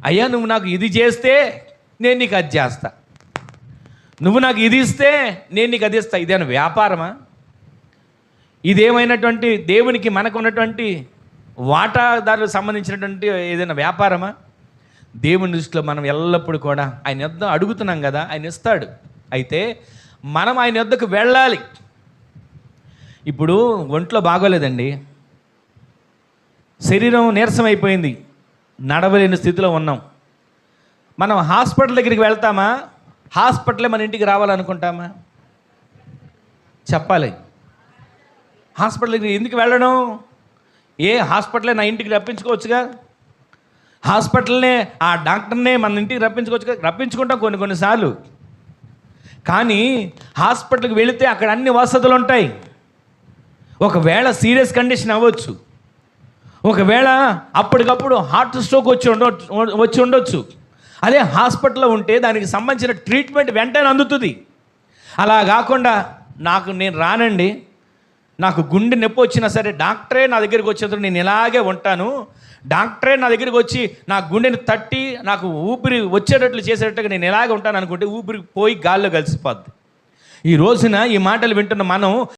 అయ్యా నువ్వు నాకు ఇది చేస్తే నేను నీకు అది చేస్తా, నువ్వు నాకు ఇది ఇస్తే నేను నీకు అది ఇస్తా. ఇదేనా వ్యాపారమా? ఇదేమైనటువంటి దేవునికి మనకు ఉన్నటువంటి వాటాదారులకు సంబంధించినటువంటి ఏదైనా వ్యాపారమా? దేవుని దృష్టిలో మనం ఎల్లప్పుడూ కూడా ఆయన యొద్ద అడుగుతున్నాం కదా, ఆయన ఇస్తాడు. అయితే మనం ఆయన యొద్దకు వెళ్ళాలి. ఇప్పుడు ఒంట్లో బాగోలేదండి, శరీరం నీరసం అయిపోయింది, నడవలేని స్థితిలో ఉన్నాం. మనం హాస్పిటల్ దగ్గరికి వెళ్తామా? హాస్పిటలే మన ఇంటికి రావాలనుకుంటామా? చెప్పాలి. హాస్పిటల్ దగ్గరికి ఎందుకు వెళ్ళడం? హాస్పిటలే నా ఇంటికి రప్పించుకోవచ్చుగా, హాస్పిటల్నే ఆ డాక్టర్నే మన ఇంటికి రప్పించుకోవచ్చుగా. రప్పించుకుంటాం కొన్నిసార్లు, కానీ హాస్పిటల్కి వెళితే అక్కడ అన్ని వసతులు ఉంటాయి. ఒకవేళ సీరియస్ కండిషన్ అవ్వచ్చు, ఒకవేళ అప్పటికప్పుడు హార్ట్ స్ట్రోక్ వచ్చి ఉండొచ్చు. అదే హాస్పిటల్లో ఉంటే దానికి సంబంధించిన ట్రీట్మెంట్ వెంటనే అందుతుంది. అలా కాకుండా నేను రానండి, నాకు గుండె నొప్పి వచ్చినా సరే డాక్టరే నా దగ్గరికి వచ్చేందుకు నేను ఇలాగే ఉంటాను, డాక్టరే నా దగ్గరికి వచ్చి నా గుండెని తట్టి నాకు ఊపిరి వచ్చేటట్లు చేసేటట్టుగా నేను ఇలాగే ఉంటాను అనుకుంటే ఊపిరి పోయి గాల్లో కలిసిపోద్ది. ఈ రోజున ఈ మాటలు వింటున్న మనం